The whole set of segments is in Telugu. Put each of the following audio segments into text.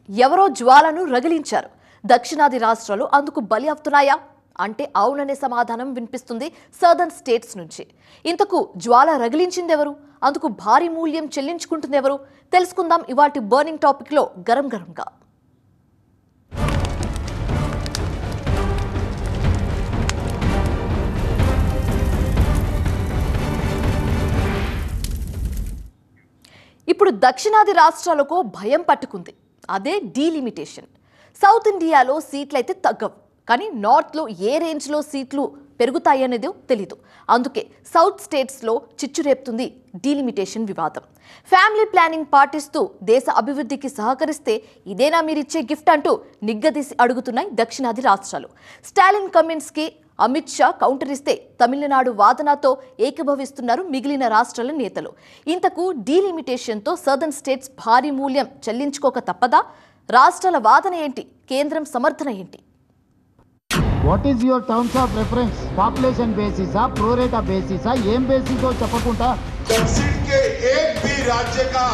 ఎవరో జ్వాలను రగిలించారు. దక్షిణాది రాష్ట్రాలు అందుకు బలి అవుతున్నాయా అంటే అవుననే సమాధానం వినిపిస్తుంది సదర్న్ స్టేట్స్ నుంచి. ఇంతకు జ్వాల రగిలించిందెవరు, అందుకు భారీ మూల్యం చెల్లించుకుంటుందెవరు తెలుసుకుందాం ఇవాల్టి బర్నింగ్ టాపిక్ లో గరం గరంగా. ఇప్పుడు దక్షిణాది రాష్ట్రాలకు భయం పట్టుకుంది. అదే డీలిమిటేషన్. సౌత్ ఇండియాలో సీట్లయితే తగ్గవు, కానీ నార్త్లో ఏ రేంజ్లో సీట్లు పెరుగుతాయనేది తెలీదు. అందుకే సౌత్ స్టేట్స్లో చిచ్చురేపుతుంది డీలిమిటేషన్ వివాదం. ఫ్యామిలీ ప్లానింగ్ పాటిస్తూ దేశ అభివృద్ధికి సహకరిస్తే ఇదేనా మీరిచ్చే గిఫ్ట్ అంటూ నిగ్గదీసి అడుగుతున్నాయి దక్షిణాది రాష్ట్రాలు. స్టాలిన్ కమెంట్స్కి అమిత్ షా కౌంటర్ ఇస్తే తమిళనాడు వాదనతో ఏకీభవిస్తున్నారు మిగిలిన రాష్ట్రాల నేతలు. ఇంతకు డీలిమిటేషన్తో సదర్న్ స్టేట్స్ భారీ మూల్యం చెల్లించుకోక తప్పదా? రాష్ట్రాల వాదన ఏంటి? కేంద్రం సమర్థన ఏంటి? What is your terms of reference? Population బేసిసా, ప్రోరేటా బేసిసా, ఏం బేసిసో చెప్పకుండా दक्षिण के एक भी राज्य का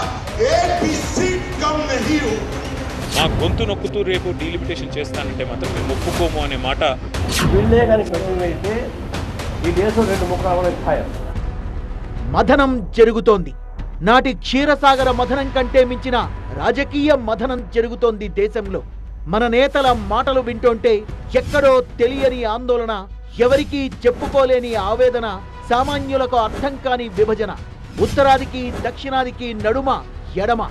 एक भी सीट कम नहीं हो. మా గొంతు నొక్కుతూ రేపు డీలిమిటేషన్ చేస్తానంటే మాత్రం మేము ఒప్పుకోము అనే మాట. వీళ్ళే కానీ పెట్టినైతే ఈ దేశం రెండు ముఖాలు ఖాయం. మథనం జరుగుతోంది. నాటి క్షీరసాగర మథనం కంటే మించిన రాజకీయ మథనం జరుగుతోంది దేశంలో. మన నేతల మాటలు వింటుంటే ఎక్కడో తెలియని ఆందోళన, ఎవరికీ చెప్పుకోలేని ఆవేదన, సామాన్యులకు అర్థం కాని విభజన, ఉత్తరాదికి దక్షిణాదికి నడుమ ఎడమ.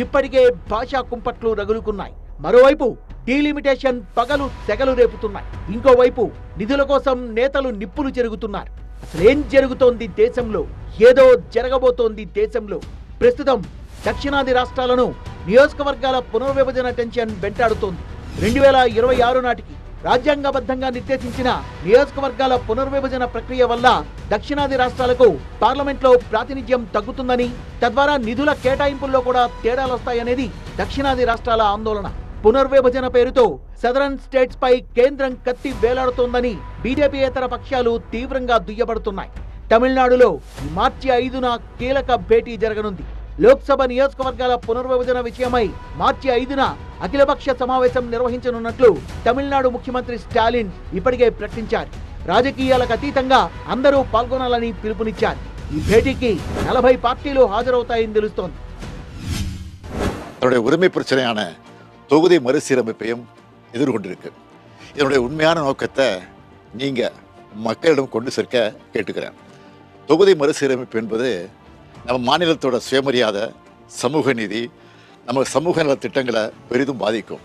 ఇప్పటికే భాషా కుంపట్లు రగులుకున్నాయి. మరోవైపు డీలిమిటేషన్ పగలు తెగలు రేపుతున్నాయి. ఇంకోవైపు నిధుల కోసం నేతలు నిప్పులు జరుగుతున్నారు. అసలేం జరుగుతోంది దేశంలో? ఏదో జరగబోతోంది దేశంలో. ప్రస్తుతం దక్షిణాది రాష్ట్రాలను నియోజకవర్గాల పునర్విభజన టెన్షన్ వెంటాడుతోంది. 2026 నాటికి రాజ్యాంగబద్ధంగా నిర్దేశించిన నియోజకవర్గాల పునర్విభజన ప్రక్రియ వల్ల దక్షిణాది రాష్ట్రాలకు పార్లమెంట్లో ప్రాతినిధ్యం తగ్గుతుందని, తద్వారా నిధుల కేటాయింపుల్లో కూడా తేడాలొస్తాయనేది దక్షిణాది రాష్ట్రాల ఆందోళన. పునర్విభజన పేరుతో సదరన్ స్టేట్స్ పై కేంద్రం కత్తి వేలాడుతోందని బీజేపీయేతర పక్షాలు తీవ్రంగా దుయ్యబడుతున్నాయి. తమిళనాడులో మార్చి 5న కీలక భేటీ జరగనుంది. లోక్సభ నియోజకవర్గాల పునర్విభజన విషయమై మార్చి 5న అఖిలపక్ష సమావేశం నిర్వహించనున్నట్లు తమిళనాడు ముఖ్యమంత్రి స్టాలిన్ ఇప్పటికే ప్రకటించారు. రాజకీయాలకు అతీతంగా అందరూ పాల్గొనాలని పిలుపునిచ్చారు. ఈ భేటీకి 40 పార్టీలు హాజరవుతాయని తెలుస్తోంది. தன்னுடைய உரிமை பிரச்சனையான தொகுதி மறுசீரமைப்பையும் எதிர்கொண்டிருக்கு. இதனுடைய உண்மையான நோக்கத்தை நீங்க மக்களிடம் கொண்டு சேர்க்க கேட்டுக்கிறேன். தொகுதி மறுசீரமைப்பு என்பது நம்ம மாநிலத்தோட சுயமரியாதை, சமூக நீதி, நம்ம சமூக நல திட்டங்களை பெரிதும் బాధిக்கும்.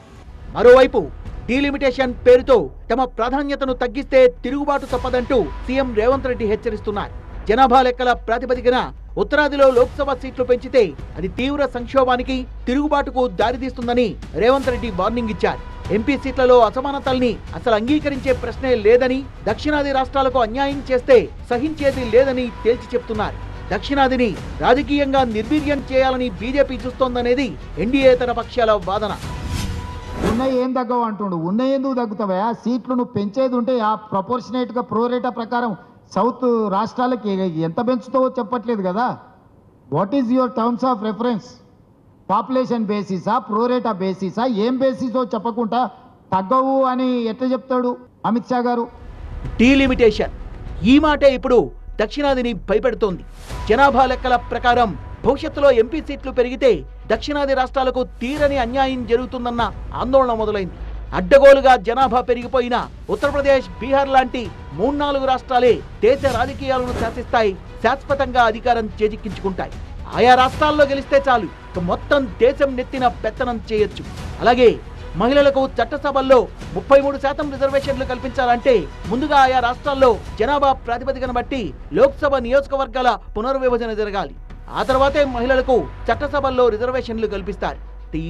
మరోవైపు డీలిమిటేషన్ పేరుతో తమ ప్రాధాన్యతను తగ్గిస్తే తిరుగుబాటు తప్పదంటూ సీఎం రేవంత్ రెడ్డి హెచ్చరిస్తున్నారు. జనాభా లెక్కల ప్రాతిపదికన ఉత్తరాదిలో లోక్సభ సీట్లు పెంచితే అది తీవ్ర సంక్షోభానికి, తిరుగుబాటుకు దారితీస్తుందని రేవంత్ రెడ్డి వార్నింగ్ ఇచ్చారు. ఎంపీ సీట్లలో అసమానతల్ని అసలు అంగీకరించే ప్రశ్నే లేదని, దక్షిణాది రాష్ట్రాలకు అన్యాయం చేస్తే సహించేది లేదని తేల్చి చెప్తున్నారు. దక్షిణాదిని రాజకీయంగా నిర్వీర్యం చేయాలని బీజేపీ చూస్తోందనేది ఎన్డీఏతర పక్షాల వాదన. ఉన్నాయి ఏం తగ్గవు అంటుండు. ఉన్నాయి ఎందుకు తగ్గుతావా? సీట్లు నువ్వు పెంచేది ఉంటే ఆ ప్రపోర్షనేట్గా ప్రోరేటా ప్రకారం సౌత్ రాష్ట్రాలకి ఎంత పెంచుతావో చెప్పట్లేదు కదా. What is your terms of reference? Population బేసిసా, ప్రోరేటా బేసిసా, ఏం బేసిసో చెప్పకుండా తగ్గవు అని ఎట్లా చెప్తాడు అమిత్ షా గారు? డీలిమిటేషన్ ఈ మాటే ఇప్పుడు దక్షిణాదిని భయపెడుతోంది. జనాభా లెక్కల ప్రకారం భవిష్యత్తులో ఎంపీ సీట్లు పెరిగితే దక్షిణాది రాష్ట్రాలకు తీరని అన్యాయం జరుగుతుందన్న ఆందోళన మొదలైంది. అడ్డగోలుగా జనాభా పెరిగిపోయిన ఉత్తరప్రదేశ్, బీహార్ లాంటి 3-4 రాష్ట్రాలే దేశ రాజకీయాలను శాసిస్తాయి, శాశ్వతంగా అధికారం చేజిక్కించుకుంటాయి. ఆయా రాష్ట్రాల్లో గెలిస్తే చాలు, మొత్తం దేశం నెత్తిన పెత్తనం చేయొచ్చు. అలాగే మహిళలకు చట్టసభల్లో 33% రిజర్వేషన్లు కల్పించాలంటే ముందుగా ఆయా రాష్ట్రాల్లో జనాభా ప్రాతిపదికను బట్టి లోక్సభ నియోజకవర్గాల పునర్విభజన జరగాలి. ఆ తర్వాతే మహిళలకు చట్టసభల్లో రిజర్వేషన్లు కల్పిస్తారు.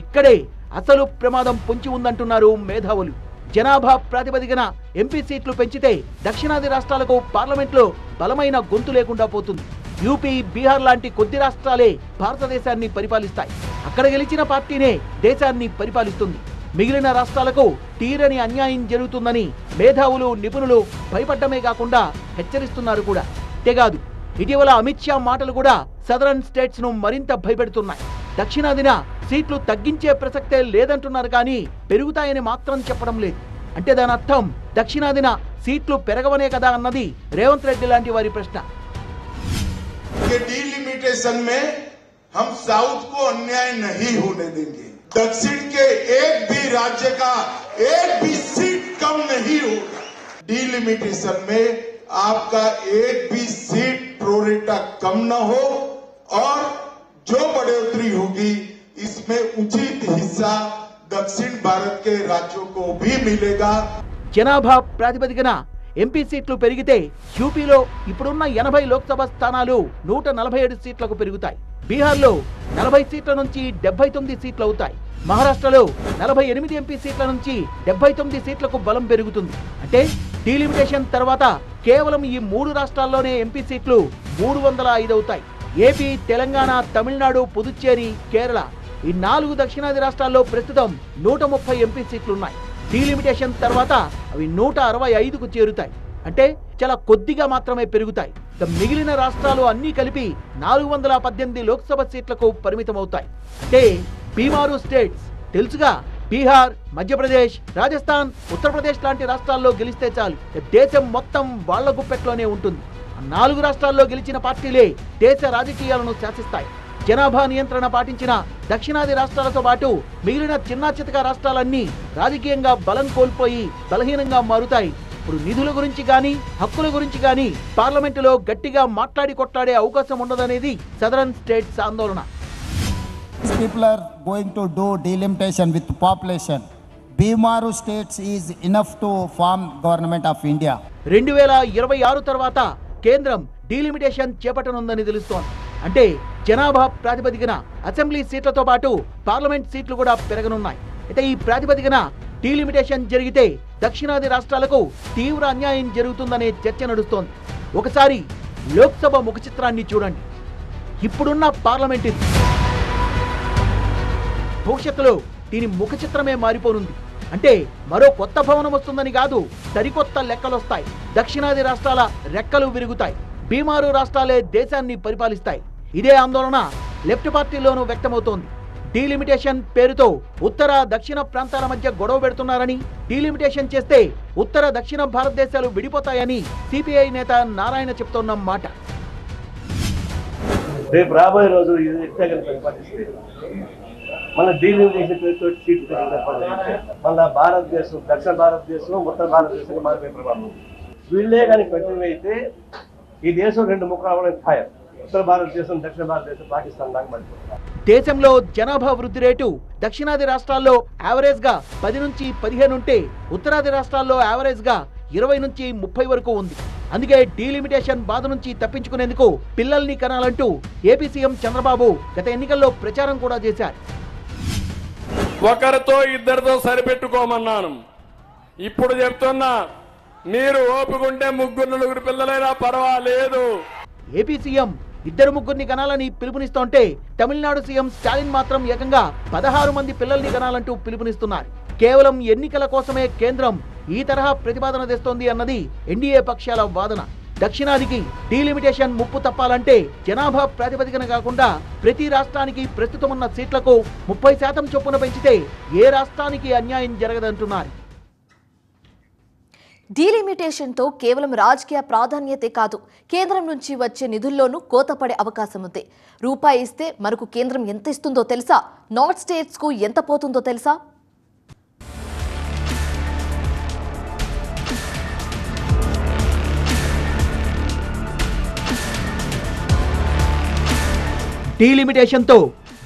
ఇక్కడే అసలు ప్రమాదం పొంచి ఉందంటున్నారు మేధావులు. జనాభా ప్రాతిపదికన ఎంపీ సీట్లు పెంచితే దక్షిణాది రాష్ట్రాలకు పార్లమెంట్లో బలమైన గొంతు లేకుండా పోతుంది. యూపీ, బీహార్ లాంటి కొద్ది రాష్ట్రాలే భారతదేశాన్ని పరిపాలిస్తాయి. అక్కడ గెలిచిన పార్టీనే దేశాన్ని పరిపాలిస్తుంది. మిగిలిన రాష్ట్రాలకు తీరని అన్యాయం జరుగుతుందని మేధావులు, నిపుణులు భయపడ్డమే కాకుండా హెచ్చరిస్తున్నారు కూడా. అంతేకాదు ఇటీవల అమిత్ షా మాటలు కూడా సదరన్ స్టేట్స్ ను మరింత భయపెడుతున్నాయి. దక్షిణాదిన సీట్లు తగ్గించే ప్రసక్తే లేదంటున్నారు కానీ పెరుగుతాయని మాత్రం చెప్పడం లేదు. అంటే దాని అర్థం దక్షిణాదిన సీట్లు పెరగవనే కదా అన్నది రేవంత్ రెడ్డి లాంటి వారి ప్రశ్న. डीलिमिटेशन में हम साउथ को अन्याय नहीं होने देंगे. दक्षिण के एक भी राज्य का एक भी सीट कम नहीं होगा. डीलिमिटेशन में आपका एक भी सीट प्रोरेटा कम न हो और जो बढ़ोतरी होगी इसमें उचित हिस्सा दक्षिण भारत के राज्यों को भी मिलेगा. జనాభా ప్రాతిపదికన ఎంపీ సీట్లు పెరిగితే యూపీలో ఇప్పుడున్న 80 లోక్సభ స్థానాలు 147 సీట్లకు పెరుగుతాయి. బీహార్లో 40 సీట్ల నుంచి 79 సీట్లు అవుతాయి. మహారాష్ట్రలో 48 ఎంపీ సీట్ల నుంచి 79 సీట్లకు బలం పెరుగుతుంది. అంటే డీలిమిటేషన్ తర్వాత కేవలం ఈ 3 రాష్ట్రాల్లోనే ఎంపీ సీట్లు 305 అవుతాయి. ఏపీ, తెలంగాణ, తమిళనాడు, పుదుచ్చేరి, కేరళ ఈ 4 దక్షిణాది రాష్ట్రాల్లో ప్రస్తుతం 130 ఎంపీ సీట్లున్నాయి. డీలిమిటేషన్ తర్వాత అవి 165కు చేరుతాయి. అంటే చాలా కొద్దిగా మాత్రమే పెరుగుతాయి. మిగిలిన రాష్ట్రాలు అన్నీ కలిపి 418 లోక్సభ సీట్లకు పరిమితమవుతాయి. అంటే బీమారు స్టేట్స్ తెలుసుగా, బీహార్, మధ్యప్రదేశ్, రాజస్థాన్, ఉత్తరప్రదేశ్ లాంటి రాష్ట్రాల్లో గెలిస్తే చాలు దేశం మొత్తం వాళ్ల గుప్పెట్లోనే ఉంటుంది. 4 రాష్ట్రాల్లో గెలిచిన పార్టీలే దేశ రాజకీయాలను శాసిస్తాయి. జనాభా నియంత్రణ పాటించిన దక్షిణాది రాష్ట్రాలతో పాటు మిగిలిన చిన్నా చితక రాష్ట్రాలన్నీ రాజకీయంగా బలం కోల్పోయి బలహీనంగా మారుతాయి. ఇప్పుడు నిధుల గురించి గాని హక్కుల గురించి గాని పార్లమెంటులో గట్టిగా మాట్లాడి కొట్లాడే అవకాశం ఉండదనేది సదరన్ స్టేట్స్ ఆందోళన. People are going to do delimitation with population. Bimaru states is enough to form government of India. 2026 తర్వాత కేంద్రం డీలిమిటేషన్ చేపట్టనుందని తెలుస్తోంది. అంటే జనాభా ప్రాతిపదికన అసెంబ్లీ సీట్లతో పాటు పార్లమెంట్ సీట్లు కూడా పెరగనున్నాయి. అయితే ఈ ప్రాతిపదికన డీలిమిటేషన్ జరిగితే దక్షిణాది రాష్ట్రాలకు తీవ్ర అన్యాయం జరుగుతుందనే చర్చ నడుస్తోంది. ఒకసారి లోక్సభ ముఖ చిత్రాన్ని చూడండి. ఇప్పుడున్న పార్లమెంట్ ఇది. భవిష్యత్తులో దీని ముఖ చిత్రమే మారిపోనుంది. అంటే మరో కొత్త భవనం వస్తుందని కాదు, సరికొత్త లెక్కలొస్తాయి. దక్షిణాది రాష్ట్రాల రెక్కలు విరుగుతాయి. బీమారు రాష్ట్రాలే దేశాన్ని పరిపాలిస్తాయి. ఇదే ఆందోళన లెఫ్ట్ పార్టీలోనూ వ్యక్తమవుతోంది. డీలిమిటేషన్ పేరుతో ఉత్తర దక్షిణ ప్రాంతాల మధ్య గొడవ పెడుతున్నారని, డీలిమిటేషన్ చేస్తే ఉత్తర దక్షిణ భారతదేశాలు విడిపోతాయని సిపిఐ నేత నారాయణ చెప్తోన్న మాట. రేపు రాబోయే రోజు మన డీలిమిటేషన్ పేరుతో సీట్లు మన భారతదేశం, దక్షిణ భారతదేశం, ఉత్తర భారతదేశం మారిపోయే ప్రభావం. వీళ్ళే కానీ పెట్టినైతే ఈ దేశం 2 ముక్కలు ఖాయం. ఉత్తర భారతదేశం, దక్షిణ భారతదేశం, పాకిస్తాన్ దాకా మర్చిపోతారు. దేశంలో జనాభా వృద్ధి రేటు దక్షిణాది రాష్ట్రాల్లో యావరేజ్ గా 10 నుంచి 15 ఉంటే ఉత్తరాది రాష్ట్రాల్లో యావరేజ్ గా 20 నుంచి 30 వరకు ఉంది. అందుకే డీలిమిటేషన్ బాధ నుంచి తప్పించుకునేందుకు పిల్లల్ని కనాలంటూ ఏపీ సీఎం చంద్రబాబు గత ఎన్నికల్లో ప్రచారం కూడా చేశారు. ఒకరితో ఇద్దరితో సరిపెట్టుకోమన్నాను. ఇప్పుడు చెప్తున్నా, మీరు ఓపుకుంటే 3-4 పిల్లలైనా పర్వాలేదు. ఏపీ సీఎం 2-3 కనాలని పిలుపునిస్తుంటే తమిళనాడు సీఎం స్టాలిన్ మాత్రం ఏకంగా 16 మంది పిల్లల్ని కనాలంటూ పిలుపునిస్తున్నారు. కేవలం ఎన్నికల కోసమే కేంద్రం ఈ తరహా ప్రతిపాదన తెస్తోంది అన్నది ఎన్డీఏ పక్షాల వాదన. దక్షిణాదికి డీలిమిటేషన్ ముప్పు తప్పాలంటే జనాభా ప్రాతిపదికన కాకుండా ప్రతి రాష్ట్రానికి ప్రస్తుతం ఉన్న సీట్లకు 30% చొప్పున పెంచితే ఏ రాష్ట్రానికి అన్యాయం జరగదంటున్నారు. డీలిమిటేషన్తో కేవలం రాజకీయ ప్రాధాన్యతే కాదు, కేంద్రం నుంచి వచ్చే నిధుల్లోనూ కోత పడే అవకాశం ఉంది. రూపాయి ఇస్తే మనకు కేంద్రం ఎంత ఇస్తుందో తెలుసా? నార్త్ స్టేట్స్కు ఎంత పోతుందో తెలుసా? డీలిమిటేషన్తో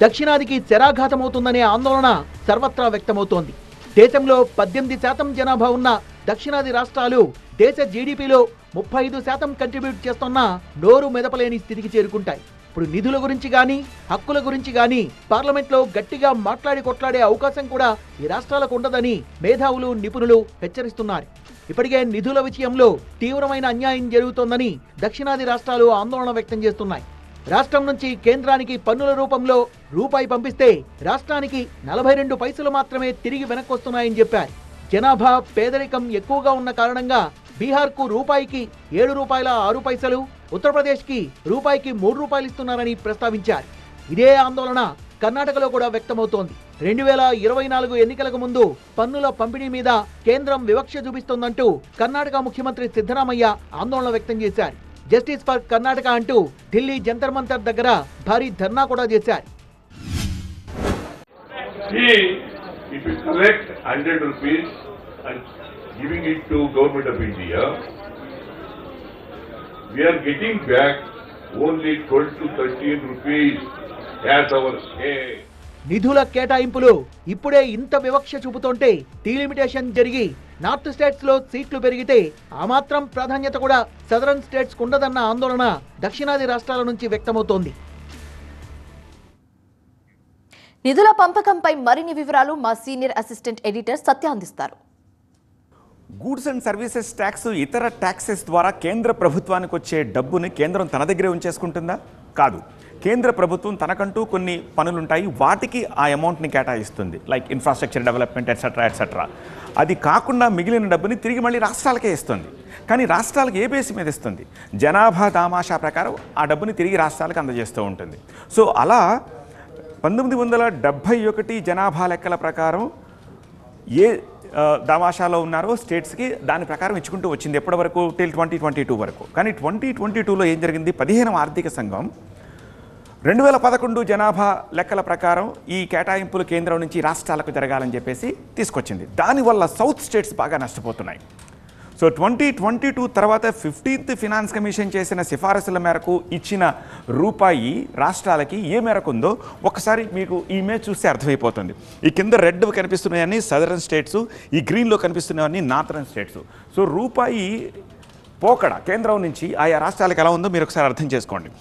దక్షిణాదికి శరాఘాతమవుతుందనే ఆందోళన సర్వత్రా వ్యక్తమవుతోంది. దేశంలో 18% జనాభా ఉన్న దక్షిణాది రాష్ట్రాలు దేశ జీడీపీలో 35% కంట్రిబ్యూట్ చేస్తున్నా నోరు మెదపలేని స్థితికి చేరుకుంటాయి. ఇప్పుడు నిధుల గురించి గానీ హక్కుల గురించి గానీ పార్లమెంట్లో గట్టిగా మాట్లాడి కొట్లాడే అవకాశం కూడా ఈ రాష్ట్రాలకు ఉండదని మేధావులు, నిపుణులు హెచ్చరిస్తున్నారు. ఇప్పటికే నిధుల విషయంలో తీవ్రమైన అన్యాయం జరుగుతోందని దక్షిణాది రాష్ట్రాలు ఆందోళన వ్యక్తం చేస్తున్నాయి. రాష్ట్రం నుంచి కేంద్రానికి పన్నుల రూపంలో రూపాయి పంపిస్తే రాష్ట్రానికి 42 పైసలు మాత్రమే తిరిగి వెనక్కొస్తున్నాయని చెప్పారు. జనాభా పేదరికం ఎక్కువగా ఉన్న కారణంగా బీహార్కు రూపాయికి 7 రూపాయల 6 పైసలు, ఉత్తరప్రదేశ్కి రూపాయికి 3 రూపాయలు ఇస్తున్నారని ప్రస్తావించారు. ఇదే ఆందోళన కర్ణాటకలో కూడా వ్యక్తమవుతోంది. 2024 ఎన్నికలకు ముందు పన్నుల పంపిణీ మీద కేంద్రం వివక్ష చూపిస్తోందంటూ కర్ణాటక ముఖ్యమంత్రి సిద్ధరామయ్య ఆందోళన వ్యక్తం చేశారు. జస్టిస్ ఫర్ కర్ణాటక అంటూ ఢిల్లీ జంతర్ మంతర్ దగ్గర భారీ ధర్నా కూడా చేశారు. If you collect 100 rupees and giving it to Government of India, we are getting back only 12 to 13 rupees as our share. నిధుల కేటాయింపులు ఇప్పుడే ఇంత వివక్ష చూపుతుంటే డీలిమిటేషన్ జరిగి నార్త్ స్టేట్స్ లో సీట్లు పెరిగితే ఆ మాత్రం ప్రాధాన్యత కూడా సదరన్ స్టేట్స్ ఉండదన్న ఆందోళన దక్షిణాది రాష్ట్రాల నుంచి వ్యక్తమవుతోంది. నిధుల పంపకంపై మరిన్ని వివరాలు మా సీనియర్ అసిస్టెంట్ ఎడిటర్ సత్య అందిస్తారు. గూడ్స్ అండ్ సర్వీసెస్ ట్యాక్స్ ఇతర ట్యాక్సెస్ ద్వారా కేంద్ర ప్రభుత్వానికి వచ్చే డబ్బుని కేంద్రం తన దగ్గరే ఉంచేసుకుంటుందా? కాదు. కేంద్ర ప్రభుత్వం తనకంటూ కొన్ని పనులుంటాయి, వాటికి ఆ అమౌంట్ని కేటాయిస్తుంది, like infrastructure development etcetera etcetera. అది కాకుండా మిగిలిన డబ్బుని తిరిగి మళ్ళీ రాష్ట్రాలకే ఇస్తుంది. కానీ రాష్ట్రాలకు ఏ బేస్ మీద ఇస్తుంది? జనాభా దామాషా ప్రకారం ఆ డబ్బుని తిరిగి రాష్ట్రాలకు అందజేస్తూ ఉంటుంది. సో అలా 1971 జనాభా లెక్కల ప్రకారం ఏ దామాషాలో ఉన్నారో స్టేట్స్కి దాని ప్రకారం ఇచ్చుకుంటూ వచ్చింది ఎప్పటి వరకు? టిల్ 2022 వరకు. కానీ 2022లో ఏం జరిగింది? 15వ ఆర్థిక సంఘం 2011 జనాభా లెక్కల ప్రకారం ఈ కేటాయింపులు కేంద్రం నుంచి రాష్ట్రాలకు జరగాలని చెప్పేసి తీసుకొచ్చింది. దానివల్ల సౌత్ స్టేట్స్ బాగా నష్టపోతున్నాయి. సో 2022 తర్వాత 15th ఫినాన్స్ కమిషన్ చేసిన సిఫారసుల మేరకు ఇచ్చిన రూపాయి రాష్ట్రాలకి ఏ మేరకు ఉందో ఒకసారి మీకు ఈ ఇమేజ్ చూస్తే అర్థమైపోతుంది. ఈ కింద రెడ్ కనిపిస్తున్నాయని సదరన్ స్టేట్స్, ఈ గ్రీన్లో కనిపిస్తున్నాయని నార్థరన్ స్టేట్స్. సో రూపాయి పోకడ కేంద్రం నుంచి ఆయా రాష్ట్రాలకు ఎలా ఉందో మీరు ఒకసారి అర్థం చేసుకోండి.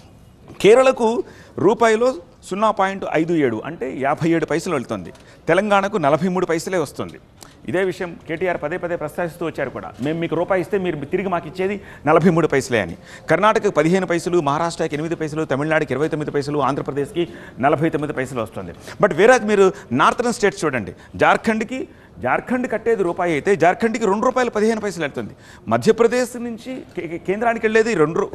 కేరళకు రూపాయిలో 0.57 అంటే 57 పైసలు వెళ్తుంది. తెలంగాణకు 43 పైసలే వస్తుంది. ఇదే విషయం కేటీఆర్ పదే ప్రస్తావిస్తూ వచ్చారు కూడా. మేము మీకు రూపాయి ఇస్తే మీరు తిరిగి మాకు ఇచ్చేది 43 పైసలే అని. కర్ణాటకకు 15 పైసలు, మహారాష్ట్రకి 8 పైసలు, తమిళనాడుకి 29 పైసలు, ఆంధ్రప్రదేశ్కి 49 పైసలు వస్తుంది. బట్ వేరే మీరు నార్థరన్ స్టేట్స్ చూడండి. జార్ఖండ్ కట్టేది రూపాయి అయితే జార్ఖండ్కి 2 రూపాయలు 15 పైసలు వెళ్తుంది. మధ్యప్రదేశ్ నుంచి కేంద్రానికి వెళ్ళేది 2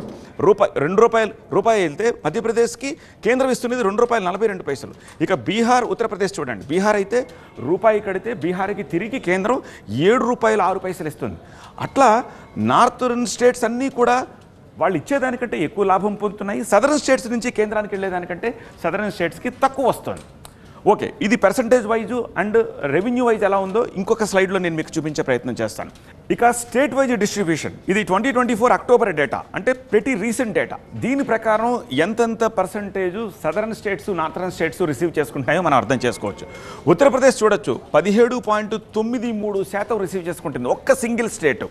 రూపాయలు వెళ్తే మధ్యప్రదేశ్కి కేంద్రం ఇస్తున్నది 2 రూపాయలు 42 పైసలు. ఇక బీహార్, ఉత్తరప్రదేశ్ చూడండి. బీహార్ అయితే రూపాయి కడితే బీహార్కి తిరిగి కేంద్రం 7 రూపాయలు 6 పైసలు ఇస్తుంది. అట్లా నార్థరన్ స్టేట్స్ అన్నీ కూడా వాళ్ళు ఇచ్చేదానికంటే ఎక్కువ లాభం పొందుతున్నాయి. సదరన్ స్టేట్స్ నుంచి కేంద్రానికి వెళ్ళేదానికంటే సదరన్ స్టేట్స్కి తక్కువ వస్తుంది. ఓకే, ఇది percentage wise and revenue wise ఎలా ఉందో ఇంకొక స్లైడ్లో నేను మీకు చూపించే ప్రయత్నం చేస్తాను. ఇక స్టేట్ వైజ్ డిస్ట్రిబ్యూషన్, ఇది 2024 అక్టోబర్ డేటా, అంటే ప్రతి రీసెంట్ డేటా. దీని ప్రకారం ఎంతెంత percentage southern states, northern states receive చేసుకుంటున్నాయో మనం అర్థం చేసుకోవచ్చు. ఉత్తరప్రదేశ్ చూడొచ్చు, 17.93% రిసీవ్ చేసుకుంటుంది ఒక్క సింగిల్ స్టేట్.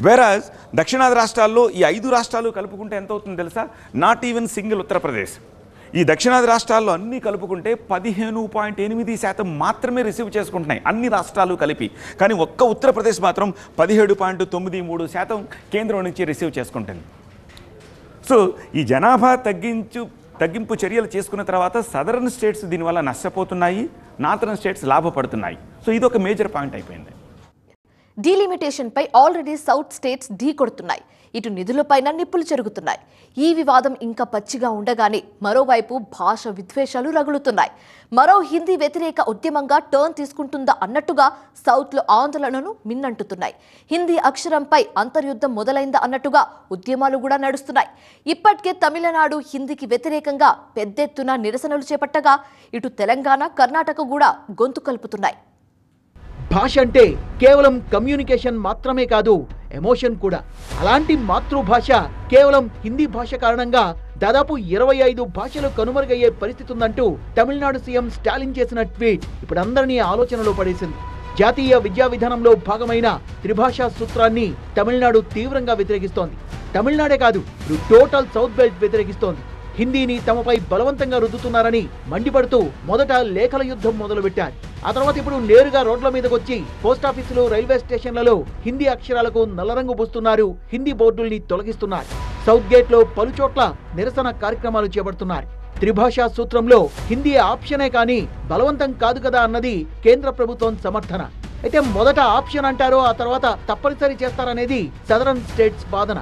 వేరాజ్ దక్షిణాది రాష్ట్రాల్లో ఈ 5 రాష్ట్రాలు కలుపుకుంటే ఎంత అవుతుందో తెలుసా? Not even single Uttar Pradesh. ఈ దక్షిణాది రాష్ట్రాల్లో అన్నీ కలుపుకుంటే 15.8% మాత్రమే రిసీవ్ చేసుకుంటున్నాయి అన్ని రాష్ట్రాలు కలిపి. కానీ ఒక్క ఉత్తరప్రదేశ్ మాత్రం 17.93% కేంద్రం నుంచి రిసీవ్ చేసుకుంటుంది. సో ఈ జనాభా తగ్గింపు చర్యలు చేసుకున్న తర్వాత సదరన్ స్టేట్స్ దీనివల్ల నష్టపోతున్నాయి, నార్థరన్ స్టేట్స్ లాభపడుతున్నాయి. సో ఇది ఒక మేజర్ పాయింట్ అయిపోయింది. డీలిమిటేషన్ పై ఆల్రెడీ సౌత్ స్టేట్స్ ఢీ కొడుతున్నాయి. ఇటు నిధులపైన నిప్పులు చెరుగుతున్నాయి. ఈ వివాదం ఇంకా పచ్చిగా ఉండగానే మరోవైపు భాష విద్వేషాలు రగులుతున్నాయి. మరో హిందీ వ్యతిరేక ఉద్యమంగా టర్న్ తీసుకుంటుందా అన్నట్టుగా సౌత్లో ఆందోళనను మిన్నంటుతున్నాయి. హిందీ అక్షరంపై అంతర్యుద్ధం మొదలైందా అన్నట్టుగా ఉద్యమాలు కూడా నడుస్తున్నాయి. ఇప్పటికే తమిళనాడు హిందీకి వ్యతిరేకంగా పెద్దెత్తున నిరసనలు చేపట్టగా ఇటు తెలంగాణ, కర్ణాటక కూడా గొంతు కలుపుతున్నాయి. భాష అంటే కేవలం కమ్యూనికేషన్ మాత్రమే కాదు, ఎమోషన్ కూడా. అలాంటి మాతృభాష కేవలం హిందీ భాష కారణంగా దాదాపు 25 భాషలు కనుమరుగయ్యే పరిస్థితి ఉందంటూ తమిళనాడు సీఎం స్టాలిన్ చేసిన ట్వీట్ ఇప్పుడు అందరినీ ఆలోచనలో పడేసింది. జాతీయ విద్యా విధానంలో భాగమైన త్రిభాషా సూత్రాన్ని తమిళనాడు తీవ్రంగా వ్యతిరేకిస్తోంది. తమిళనాడే కాదు, టోటల్ సౌత్ బెల్ట్ వ్యతిరేకిస్తోంది. హిందీని తమపై బలవంతంగా రుద్దుతున్నారని మండిపడుతూ మొదట లేఖల యుద్ధం మొదలుపెట్టారు. ఆ తర్వాత ఇప్పుడు నేరుగా రోడ్ల మీదకి వచ్చి పోస్టాఫీసులు, రైల్వే స్టేషన్లలో హిందీ అక్షరాలకు నల్లరంగు పూస్తున్నారు, హిందీ బోర్డుల్ని తొలగిస్తున్నారు. సౌత్ గేట్ లో పలుచోట్ల నిరసన కార్యక్రమాలు చేపడుతున్నారు. త్రిభాషా సూత్రంలో హిందీ ఆప్షనే కానీ బలవంతం కాదు కదా అన్నది కేంద్ర ప్రభుత్వం సమర్థన. అయితే మొదట ఆప్షన్ అంటారో ఆ తర్వాత తప్పనిసరి చేస్తారనేది సదరన్ స్టేట్స్ వాదన.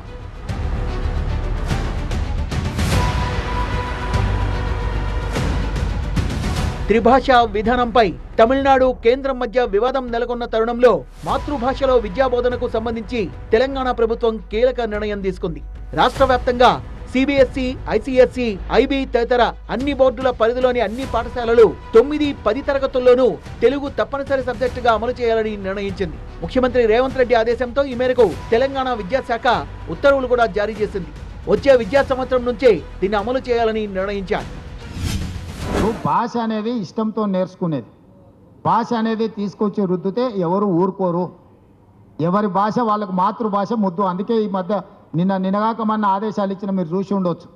త్రిభాషా విధానంపై తమిళనాడు కేంద్రం మధ్య వివాదం నెలకొన్న తరుణంలో మాతృభాషలో విద్యాబోధనకు సంబంధించి తెలంగాణ ప్రభుత్వం కీలక నిర్ణయం తీసుకుంది. రాష్ట్ర వ్యాప్తంగా సిబిఎస్ఈ, ఐసిఎస్ఈ, ఐబీ తదితర అన్ని బోర్డుల పరిధిలోని అన్ని పాఠశాలలు 9, 10 తరగతుల్లోనూ తెలుగు తప్పనిసరి సబ్జెక్టుగా అమలు చేయాలని నిర్ణయించింది. ముఖ్యమంత్రి రేవంత్ రెడ్డి ఆదేశంతో ఈ మేరకు తెలంగాణ విద్యాశాఖ ఉత్తర్వులు కూడా జారీ చేసింది. వచ్చే విద్యా సంవత్సరం నుంచే దీన్ని అమలు చేయాలని నిర్ణయించారు. భాష అనేది ఇష్టంతో నేర్చుకునేది. భాష అనేది తీసుకొచ్చి రుద్దితే ఎవరు ఊరుకోరు. ఎవరి భాష వాళ్ళకు మాతృభాష ముద్దు. అందుకే ఈ మధ్య నిన్నగాక మన ఆదేశాలు ఇచ్చిన మీరు చూసి ఉండొచ్చు.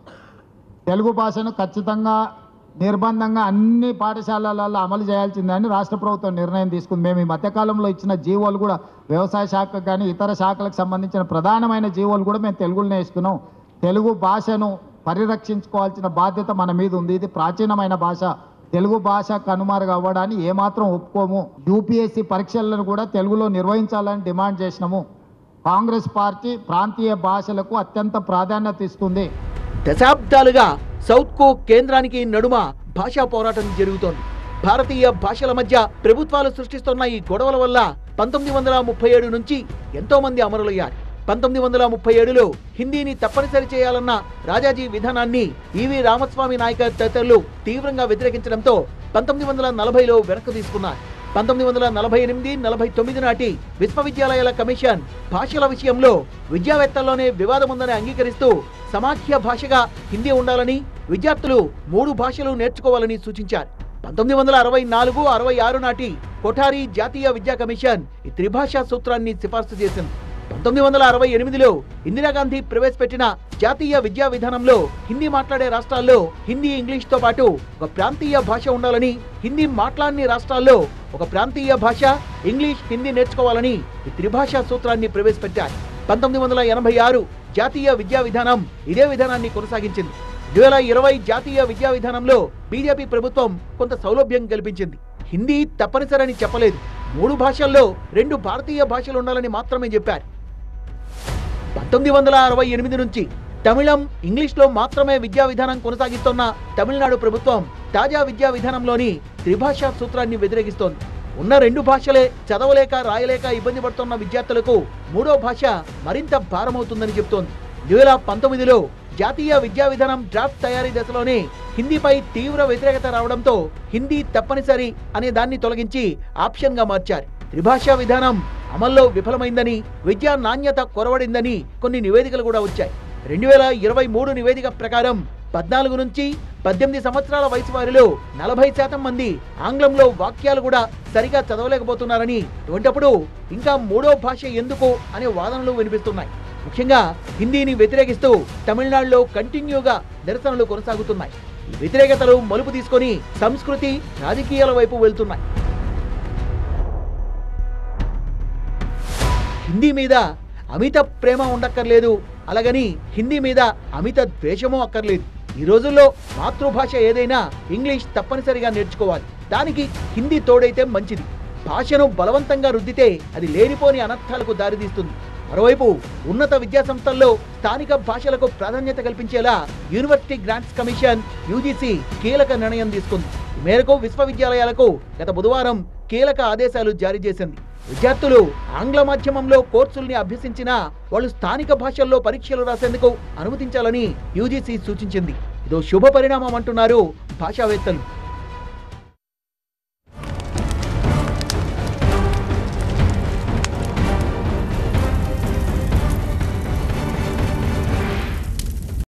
తెలుగు భాషను ఖచ్చితంగా నిర్బంధంగా అన్ని పాఠశాలలలో అమలు చేయాల్సిందని రాష్ట్ర ప్రభుత్వం నిర్ణయం తీసుకుంది. మేము ఈ మధ్యకాలంలో ఇచ్చిన జీవోలు కూడా వ్యవసాయ శాఖకు కానీ ఇతర శాఖలకు సంబంధించిన ప్రధానమైన జీవోలు కూడా మేము తెలుగులోనే ఇస్తున్నాం. తెలుగు భాషను పరిరక్షించుకోవాల్సిన బాధ్యత మన మీద ఉంది. ఇది ప్రాచీనమైన భాష. తెలుగు భాష కనుమరుగు అవ్వడాన్ని ఏమాత్రం ఒప్పుకోము. యూపీఎస్సీ పరీక్షలను కూడా తెలుగులో నిర్వహించాలని డిమాండ్ చేసినాము. కాంగ్రెస్ పార్టీ ప్రాంతీయ భాషలకు అత్యంత ప్రాధాన్యత ఇస్తుంది. దశాబ్దాలుగా సౌత్కు కేంద్రానికి నడుమ భాషా పోరాటం జరుగుతోంది. భారతీయ భాషల మధ్య ప్రభుత్వాలు సృష్టిస్తున్న ఈ గొడవల వల్ల 1937 నుంచి ఎంతో మంది అమరులయ్యారు. 1937లో హిందీని తప్పనిసరి చేయాలన్న రాజాజీ విధానాన్ని ఈవి రామస్వామి నాయకర్ తదితరులు తీవ్రంగా వ్యతిరేకించడంతో 1940లో వెనక్కు తీసుకున్నారు. 1948, 49 నాటి విశ్వవిద్యాలయాల కమిషన్ భాషల విషయంలో విద్యావేత్తల్లోనే వివాదం ఉందని అంగీకరిస్తూ సమాఖ్య భాషగా హిందీ ఉండాలని, విద్యార్థులు 3 భాషలు నేర్చుకోవాలని సూచించారు. 1964, 66 నాటి కొఠారి జాతీయ విద్యా కమిషన్ ఈ త్రిభాషా సూత్రాన్ని సిఫార్సు చేసింది. 1968లో ఇందిరాగాంధీ ప్రవేశపెట్టిన జాతీయ విద్యా విధానంలో హిందీ మాట్లాడే రాష్ట్రాల్లో హిందీ, ఇంగ్లీష్తో పాటు ఒక ప్రాంతీయ భాష ఉండాలని, హిందీ మాట్లాడని రాష్ట్రాల్లో ఒక ప్రాంతీయ భాష ఇంగ్లీష్, హిందీ నేర్చుకోవాలని ఈ త్రిభాషా సూత్రాన్ని ప్రవేశపెట్టారు. 1986 జాతీయ విద్యా విధానం ఇదే విధానాన్ని కొనసాగించింది. 2020 జాతీయ విద్యా విధానంలో బీజేపీ ప్రభుత్వం కొంత సౌలభ్యం కల్పించింది. హిందీ తప్పనిసరని చెప్పలేదు. 3 భాషల్లో 2 భారతీయ భాషలు ఉండాలని మాత్రమే చెప్పారు. 1968 నుంచి తమిళం, ఇంగ్లీష్లో మాత్రమే విద్యా విధానం కొనసాగిస్తున్న తమిళనాడు ప్రభుత్వం తాజా విద్యా విధానంలోని త్రిభాషా సూత్రాన్ని వ్యతిరేకిస్తోంది. ఉన్న 2 భాషలే చదవలేక, రాయలేక ఇబ్బంది పడుతున్న విద్యార్థులకు 3వ భాష మరింత భారమవుతుందని చెబుతోంది. 2019లో జాతీయ విద్యా విధానం డ్రాఫ్ట్ తయారీ దశలోనే హిందీపై తీవ్ర వ్యతిరేకత రావడంతో హిందీ తప్పనిసరి అనే దాన్ని తొలగించి ఆప్షన్గా మార్చారు. త్రిభాషా విధానం అమల్లో విఫలమైందని, విద్యా నాణ్యత కొరవడిందని కొన్ని నివేదికలు కూడా వచ్చాయి. 2023 నివేదిక ప్రకారం 14 నుంచి 18 సంవత్సరాల వయసు వారిలో 40% మంది ఆంగ్లంలో వాక్యాలు కూడా సరిగా చదవలేకపోతున్నారని, ఇటువంటప్పుడు ఇంకా 3వ భాష ఎందుకు అనే వాదనలు వినిపిస్తున్నాయి. ముఖ్యంగా హిందీని వ్యతిరేకిస్తూ తమిళనాడులో కంటిన్యూగా నిరసనలు కొనసాగుతున్నాయి. ఈ వ్యతిరేకతలు మలుపు తీసుకొని సంస్కృతి, రాజకీయాల వైపు వెళ్తున్నాయి. హిందీ మీద అమిత ప్రేమ ఉండక్కర్లేదు, అలాగని హిందీ మీద అమిత ద్వేషమూ అక్కర్లేదు. ఈ రోజుల్లో మాతృభాష ఏదైనా ఇంగ్లీష్ తప్పనిసరిగా నేర్చుకోవాలి. దానికి హిందీ తోడైతే మంచిది. భాషను బలవంతంగా రుద్దితే అది లేనిపోని అనర్థాలకు దారితీస్తుంది. మరోవైపు ఉన్నత విద్యా సంస్థల్లో స్థానిక భాషలకు ప్రాధాన్యత కల్పించేలా యూనివర్సిటీ గ్రాంట్స్ కమిషన్ యూజీసీ కీలక నిర్ణయం తీసుకుంది. ఈ మేరకు విశ్వవిద్యాలయాలకు గత బుధవారం కీలక ఆదేశాలు జారీ చేసింది. విద్యార్థులు ఆంగ్ల మాధ్యమంలో కోర్సుల్ని అభ్యసించినా వాళ్ళు స్థానిక భాషల్లో పరీక్షలు రాసేందుకు అనుమతించాలని యూజీసీ సూచించింది. ఇదో శుభ పరిణామం అంటున్నారు భాషావేత్తలు.